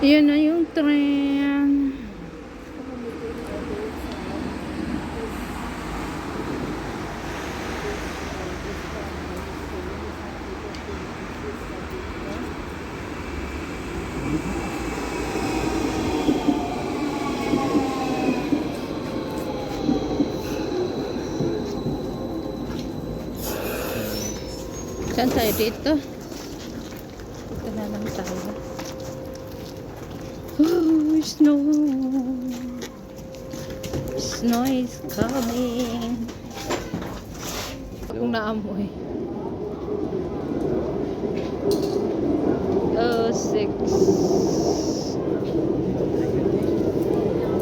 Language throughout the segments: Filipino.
Yun na yung tren. Saan tayo dito? Dito na lang tayo. Oh, snow. Snow is coming. Yung naamoy. Oh, 6.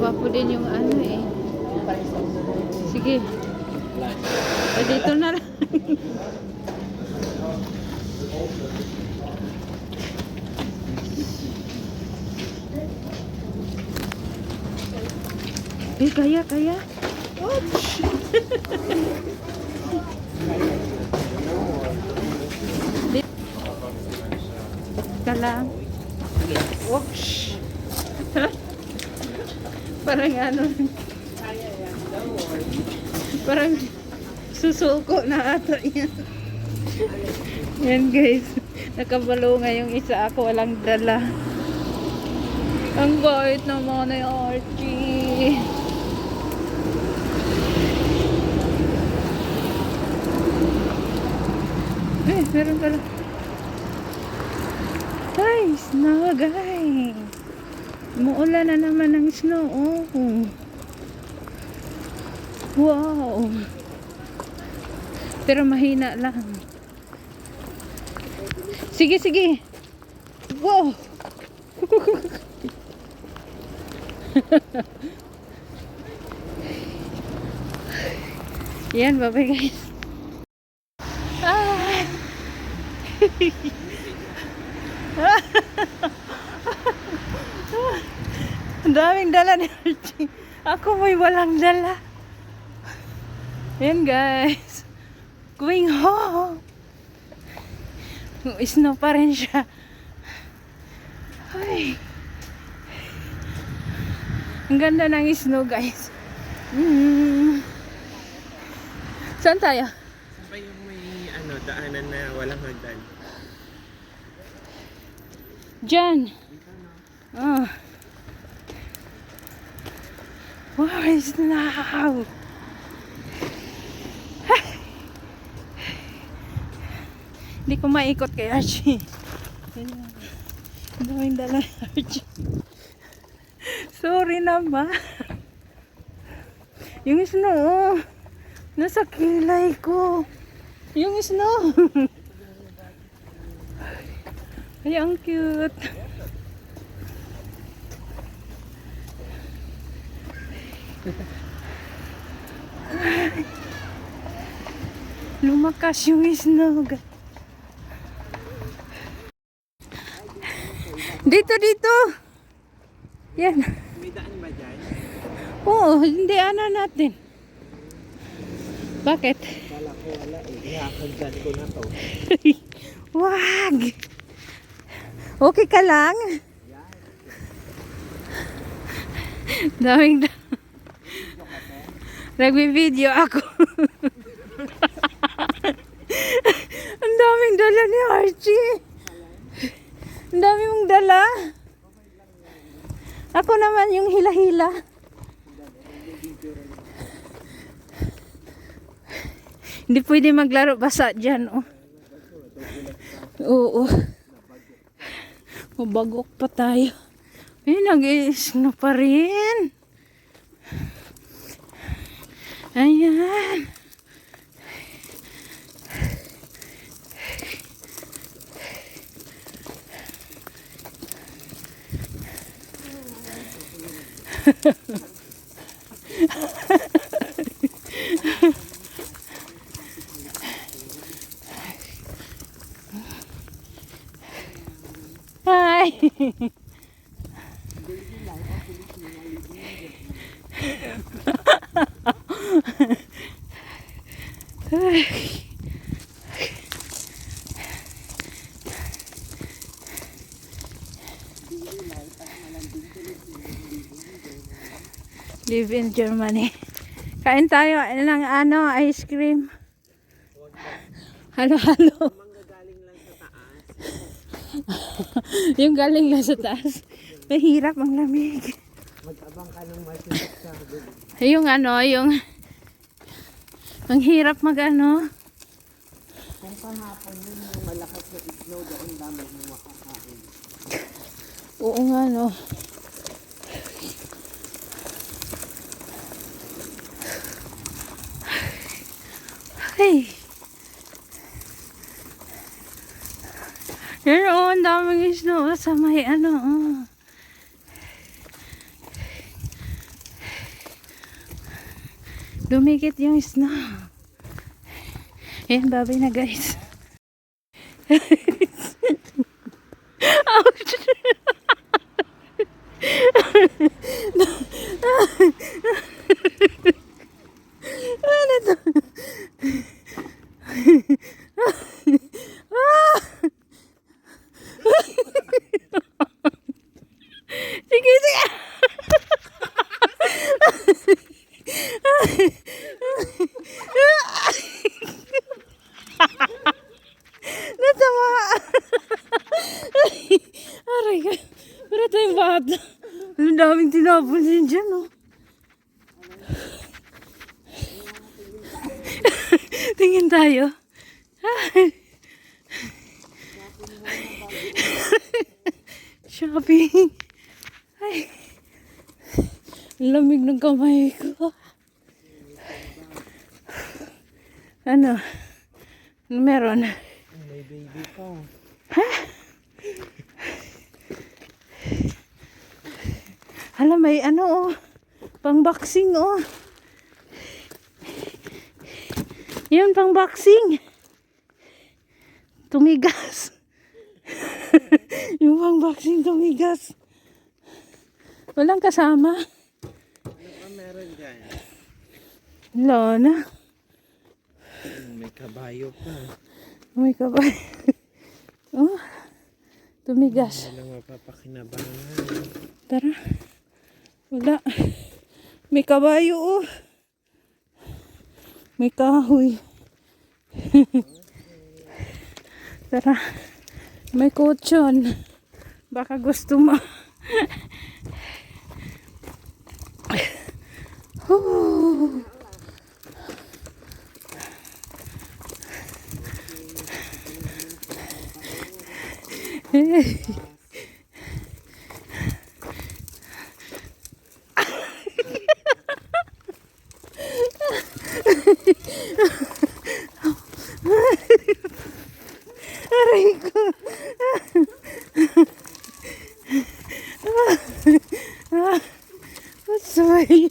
Wapo din yung ano eh. Sige. Dito na lang. Kaya. Oops. Ka lang. Oops. Parang ano. Parang susuko na ata yan. Yan guys. Nakabalo nga yung isa, ako walang dala. Ang bait naman ni Archie. Meron pala. Ay, snow guys. Umuulan na naman ng snow. Oh. Wow. Pero mahina lang. Sige. Wow. Yan, bye-bye guys. Ang daming dala ni Archie. Ako may walang dala. Yan guys. Going home. Snow pa rin siya. Ay. Ang ganda ng snow guys. Saan tayo? Saan pa yung may daanan na walang hagdan? Diyan. Oh. Wow, it's now. Hindi ko maikot kay Archie. Ang daming dala Archie. Sorry naman. Yung snow, nasa kilay ko. Yung snow. Ay, ang cute. Lumakas yung snow. Dito. Yan. May daan ba dyan? Oo, hindi natin. Bakit? Wala ko, wala eh. Ihahagdan ko na to. Wag! Okay ka lang? Daming nagbi-video ako. Ang daming dala ni Archie. Ang dami mong dala. Ako naman yung hila-hila. Hindi pwede maglaro basa dyan, oh. Oo. Mabagok pa tayo. Ay, nag-i-snow pa rin. Ayan. Hi. Live in Germany. Kain tayo ng ano, ice cream. Halo-halo. Manggagaling lang sa taas. Yung galing lang sa taas. Mahirap ang lamig. Mag-abang ka ng masisit sa Yung ano, yung ang hirap mag ano. Kung kahapon yun yung malakas na snow doon dami ng makakain. Oo nga no. Hey. Yan o, ang daming snow sa may ano. Dumikit yung snow. Yan, babay na guys. Ouch! Ano to? Sige, sige! Natawa! Aray ka! Para tayong bata. Ang daming tinapon din dyan, oh. Tingin tayo. Shopping. Ay. Lamig ng kamay ko. Ano? Meron. May baby pa. Hala, may ano, oh. Pang-boxing, oh. Yun, pang-boxing. Tumigas. Yung pang-boxing tumigas. Walang kasama. Ano pa meron dyan? Wala na. May kabayo pa. May kabay. Oh, tumigas. Walang mapapakinabangan. Tara. Wala. May kabayo, oh. May kahoy. Tara. May kutsyon. Baka gusto mo. Whew. Aray ko. Sorry.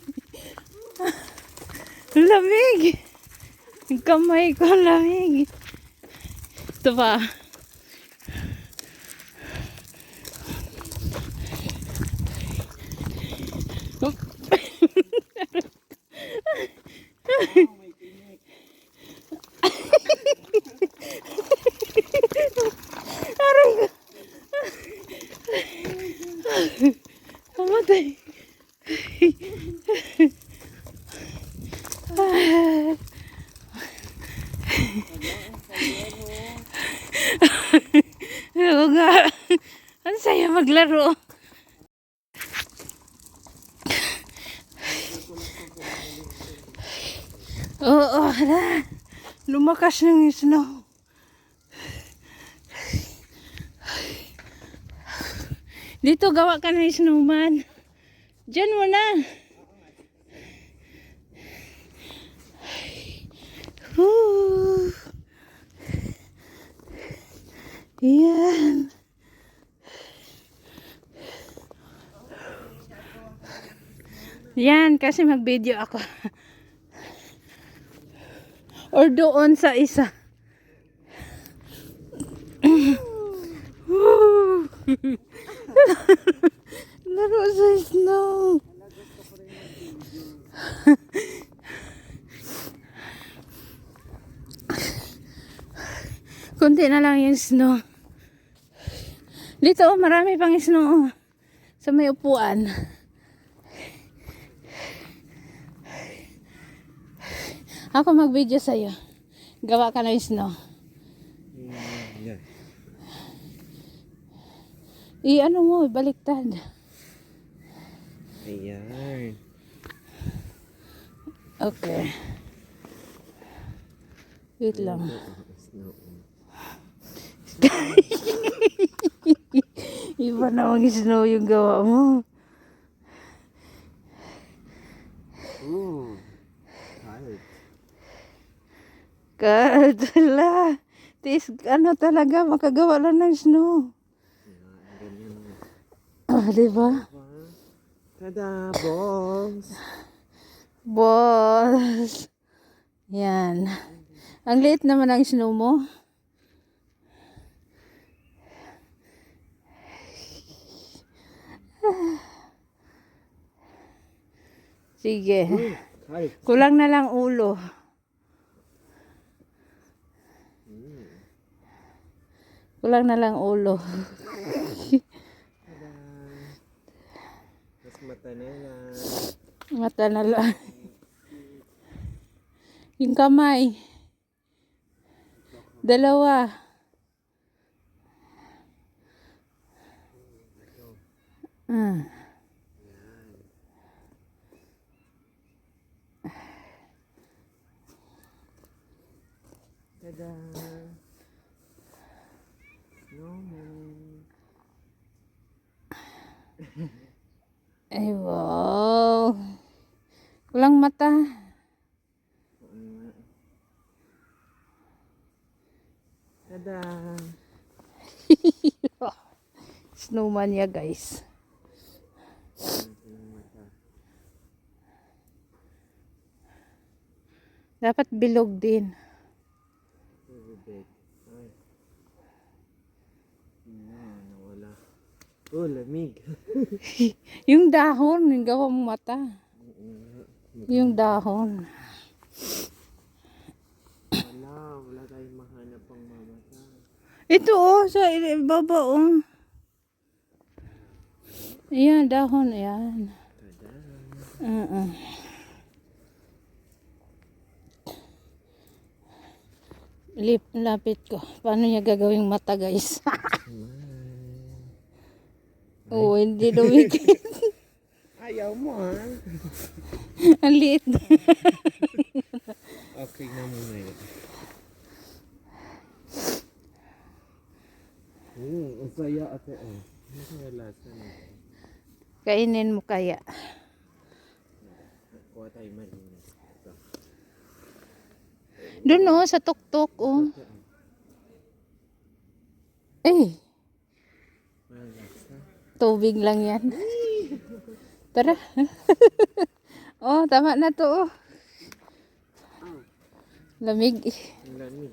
Lamig. Yung kamay ko lamig. Ito pa. Aray ko. Kamatay. Oo nga. Ang saya maglaro. Oo, hala. Lumakas ng snow. Dito gawa ka ng snowman. Diyan mo na. Woo. Yan. Yan, kasi mag-video ako. Or doon sa isa. Laro sa snow. Kunti na lang yung snow. Dito, marami pang snow. Sa may upuan. Ako mag-video sa'yo. Gawa ka ng snow. Yan. Ano mo, baliktad. Ayan. Okay. Wait lang. Iba namang snow yung gawa mo. Ooh. Hard. Kadala. Ano talaga, makagawa lang ng snow. Diba? Tada, boss. Boss. Yan. Ang liit naman ang snow mo. Sige. Hard. Kulang na lang ulo. Kulang na lang ulo. Tada. Mas mata na lang. Mata na lang. Yung kamay. Dalawa. Tada. Snowman. Ay, wow. Kulang mata. Tada. Snowman ya, guys. Dapat bilog din. Ay. Nawala. Oh, lamig. Yung dahon, yung gawa mong mata. Yung dahon. Wala tayong mahanap pang mamata. Ito oh, sa baba oh. Ayan, dahon, ayan. Tada. Lapit ko. Paano niya gagawing mata, guys? Oh, hindi dumikit. Ayaw mo ha. Ang liit. Okay na muna yun. Ang saya ate oh. Ano kaya lasa nito? Kainin mo kaya. Kuha tayo malinis. Ito. Doon oh, sa tuktok oh. Eh, Walang lasa. tubig lang yan. Tara. Oh, tama na to oh. Lamig. Ang lamig.